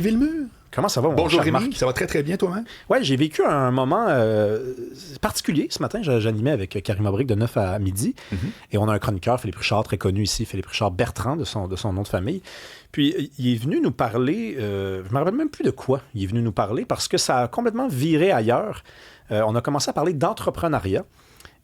Villemur. Comment ça va, mon Bonjour cher Rémi, Marc? ça va très très bien toi-même? Oui, j'ai vécu un moment particulier ce matin. J'animais avec Karima Brick de 9 à midi. Et on a un chroniqueur, Philippe Richard, très connu ici, Philippe Richard Bertrand, de son nom de famille. Puis il est venu nous parler, je ne me rappelle même plus de quoi il est venu nous parler, parce que ça a complètement viré ailleurs. On a commencé à parler d'entrepreneuriat.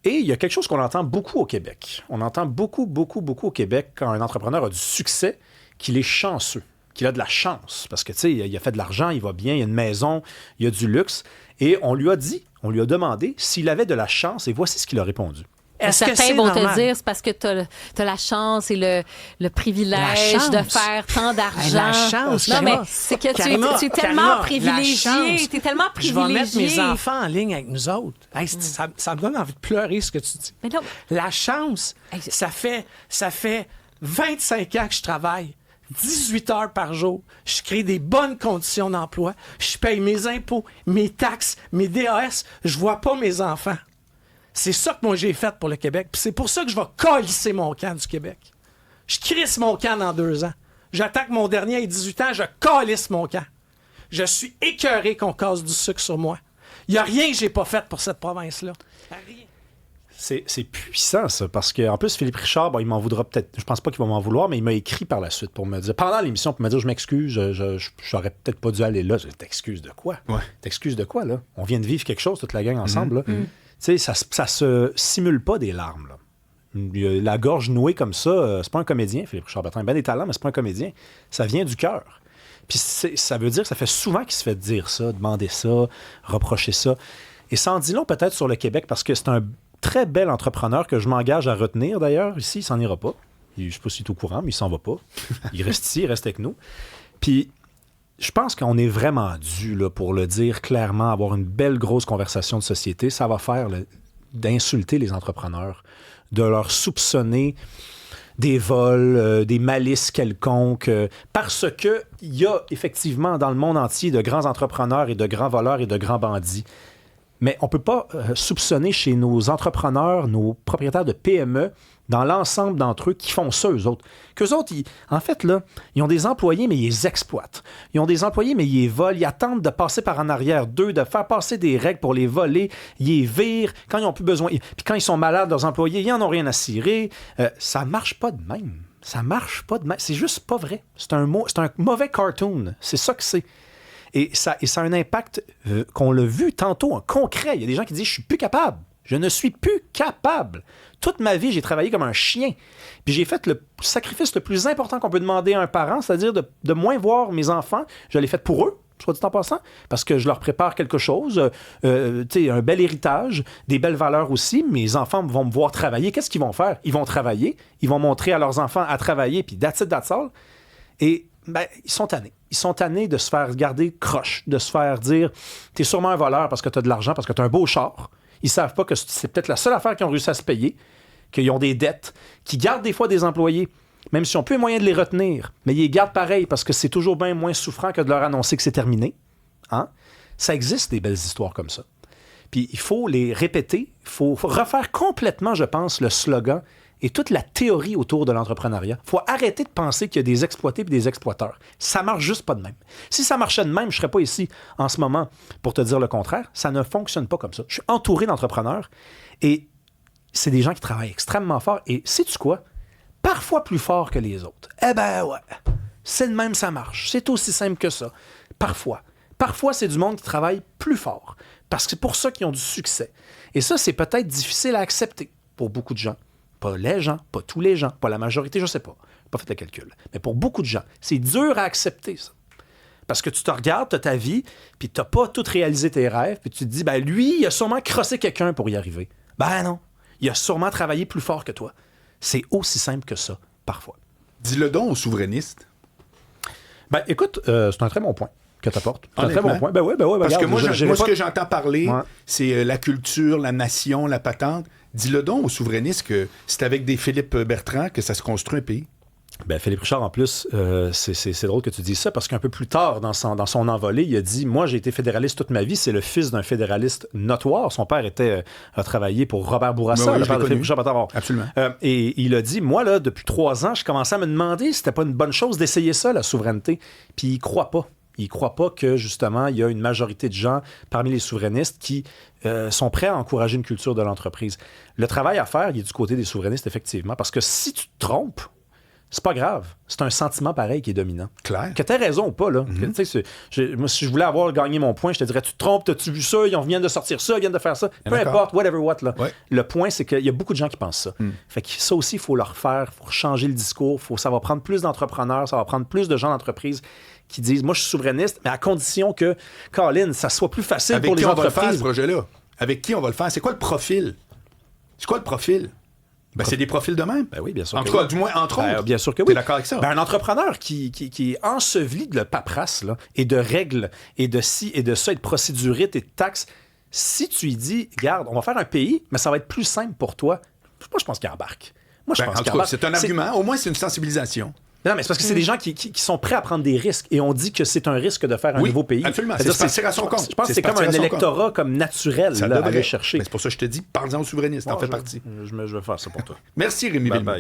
Et il y a quelque chose qu'on entend beaucoup au Québec. On entend beaucoup au Québec quand un entrepreneur a du succès, qu'il est chanceux, qu'il a de la chance. Parce que, tu sais, il a fait de l'argent, il va bien, il a une maison, il a du luxe. Et on lui a demandé s'il avait de la chance, et voici ce qu'il a répondu. Est-ce que certains vont te dire c'est parce que tu as la chance et le privilège de faire tant d'argent. La chance, non, mais c'est que tu es tellement privilégié. Tu es tellement privilégié. Je vais mettre mes enfants en ligne avec nous autres. Hey, ça me donne envie de pleurer ce que tu dis. Mais non. La chance, ça fait 25 ans que je travaille. 18 heures par jour. Je crée des bonnes conditions d'emploi. Je paye mes impôts, mes taxes, mes DAS. Je vois pas mes enfants. C'est ça que moi j'ai fait pour le Québec. Puis c'est pour ça que je vais calisser mon camp du Québec. Je crisse mon camp dans 2 ans. J'attaque mon dernier à 18 ans, je calisse mon camp. Je suis écœuré qu'on casse du sucre sur moi. Il n'y a rien que j'ai pas fait pour cette province-là. Rien. C'est puissant, ça, parce qu'en plus, Philippe Richard, bon, il m'en voudra peut-être, je pense pas qu'il va m'en vouloir, mais il m'a écrit par la suite pour me dire, pendant l'émission, pour me dire, je m'excuse, j'aurais peut-être pas dû aller là. T'excuses de quoi? Ouais. T'excuses de quoi, là? On vient de vivre quelque chose, toute la gang ensemble, là. Tu sais, ça se simule pas des larmes, là. La gorge nouée comme ça, c'est pas un comédien, Philippe Richard Bertrand. Il a bien des talents, mais c'est pas un comédien. Ça vient du cœur. Puis ça veut dire que ça fait souvent qu'il se fait dire ça, demander ça, reprocher ça. Et ça en dit long peut-être sur le Québec, parce que c'est un très bel entrepreneur que je m'engage à retenir, d'ailleurs. Ici, il s'en ira pas. Je ne sais pas s'il est au courant, mais il s'en va pas. Il reste ici, il reste avec nous. Puis, je pense qu'on est vraiment dû, là, pour le dire clairement, avoir une belle grosse conversation de société. Ça va faire d'insulter les entrepreneurs, de leur soupçonner des vols, des malices quelconques, parce qu'il y a effectivement dans le monde entier de grands entrepreneurs et de grands voleurs et de grands bandits. Mais on ne peut pas soupçonner chez nos entrepreneurs, nos propriétaires de PME, dans l'ensemble d'entre eux, qui font ça, eux autres. Qu'eux autres, en fait, là, ils ont des employés, mais ils les exploitent. Ils ont des employés, mais ils les volent. Ils attendent de passer par en arrière d'eux, de faire passer des règles pour les voler. Ils les virent quand ils n'ont plus besoin. Puis quand ils sont malades, leurs employés, ils n'en ont rien à cirer. Ça ne marche pas de même. Ça marche pas de même. C'est juste pas vrai. C'est un mauvais cartoon. C'est ça que c'est. Et ça a un impact qu'on l'a vu tantôt en concret. Il y a des gens qui disent « Je suis plus capable. Je ne suis plus capable. Toute ma vie, j'ai travaillé comme un chien. Puis j'ai fait le sacrifice le plus important qu'on peut demander à un parent, c'est-à-dire de moins voir mes enfants. Je l'ai fait pour eux, soit dit en passant, parce que je leur prépare quelque chose, un bel héritage, des belles valeurs aussi. Mes enfants vont me voir travailler. Qu'est-ce qu'ils vont faire? Ils vont travailler. Ils vont montrer à leurs enfants à travailler, puis that's it, that's all. Et ils sont tannés. Ils sont tannés de se faire garder croche, de se faire dire « T'es sûrement un voleur parce que t'as de l'argent, parce que t'as un beau char. » Ils savent pas que c'est peut-être la seule affaire qu'ils ont réussi à se payer, qu'ils ont des dettes, qu'ils gardent des fois des employés, même s'ils n'ont plus les moyens de les retenir, mais ils les gardent pareil parce que c'est toujours bien moins souffrant que de leur annoncer que c'est terminé. Hein? Ça existe des belles histoires comme ça. Puis il faut les répéter, il faut refaire complètement, je pense, le slogan et toute la théorie autour de l'entrepreneuriat. Il faut arrêter de penser qu'il y a des exploités et des exploiteurs. Ça marche juste pas de même. Si ça marchait de même, je ne serais pas ici en ce moment pour te dire le contraire. Ça ne fonctionne pas comme ça. Je suis entouré d'entrepreneurs et c'est des gens qui travaillent extrêmement fort. Et sais-tu quoi? Parfois plus fort que les autres. Eh ben ouais, c'est de même, ça marche. C'est aussi simple que ça. Parfois. Parfois, c'est du monde qui travaille plus fort. Parce que c'est pour ça qu'ils ont du succès. Et ça, c'est peut-être difficile à accepter pour beaucoup de gens. Pas les gens, pas tous les gens, pas la majorité, je ne sais pas. Je n'ai pas fait le calcul. Mais pour beaucoup de gens, c'est dur à accepter, ça. Parce que tu te regardes, tu as ta vie, puis tu n'as pas tout réalisé tes rêves, puis tu te dis, ben lui, il a sûrement crossé quelqu'un pour y arriver. Ben non. Il a sûrement travaillé plus fort que toi. C'est aussi simple que ça, parfois. Dis-le donc aux souverainistes. Ben écoute, c'est un très bon point que tu apportes. C'est un très bon point. Ben oui. Parce regarde, que moi, ce pas... que j'entends parler, c'est la culture, la nation, la patente. Dis-le donc aux souverainistes que c'est avec des Philippe Bertrand que ça se construit un pays. Ben, Philippe Richard, en plus, c'est drôle que tu dises ça parce qu'un peu plus tard, dans son envolée, il a dit « Moi, j'ai été fédéraliste toute ma vie. C'est le fils d'un fédéraliste notoire. Son père a travaillé pour Robert Bourassa, le père de Philippe Richard Bertrand. » Absolument. Et il a dit « Moi, là, depuis 3 ans, je commençais à me demander si c'était pas une bonne chose d'essayer ça, la souveraineté. » Puis il croit pas. Ils ne croient pas que, justement, il y a une majorité de gens parmi les souverainistes qui sont prêts à encourager une culture de l'entreprise. Le travail à faire, il est du côté des souverainistes, effectivement, parce que si tu te trompes, c'est pas grave. C'est un sentiment pareil qui est dominant. Clair. Que tu aies raison ou pas, là. Moi, si je voulais avoir gagné mon point, je te dirais, tu te trompes, t'as-tu vu ça? Ils viennent de sortir ça, ils viennent de faire ça. Peu importe, whatever what, là. Ouais. Le point, c'est qu'il y a beaucoup de gens qui pensent ça. Fait que ça aussi, il faut le refaire, il faut changer le discours, ça va prendre plus d'entrepreneurs, ça va prendre plus de gens d'entreprise qui disent, moi, je suis souverainiste, mais à condition que, Colin, ça soit plus facile pour les entreprises. Avec qui on va le faire, ce projet-là? Avec qui on va le faire? C'est quoi le profil? Ben, c'est des profils de même. Ben oui, bien sûr. En tout cas, du moins, entre autres. Bien sûr que oui. T'es d'accord avec ça? Ben, un entrepreneur qui est enseveli de paperasse, là, et de règles, et de ci et de ça, et de procédurites et de taxes, si tu lui dis, regarde, on va faire un pays, mais ça va être plus simple pour toi, moi, je pense qu'il embarque. En tout cas, c'est un argument. Au moins, c'est une sensibilisation. Non, mais c'est parce que c'est des gens qui sont prêts à prendre des risques. Et on dit que c'est un risque de faire un nouveau pays. Absolument. C'est partir à son compte. Je pense que c'est comme un électorat comme naturel à aller chercher. Mais c'est pour ça que je te dis, parle-en aux souverainistes. T'en fais partie. Je vais faire ça pour toi. Merci, Rémi Villemot.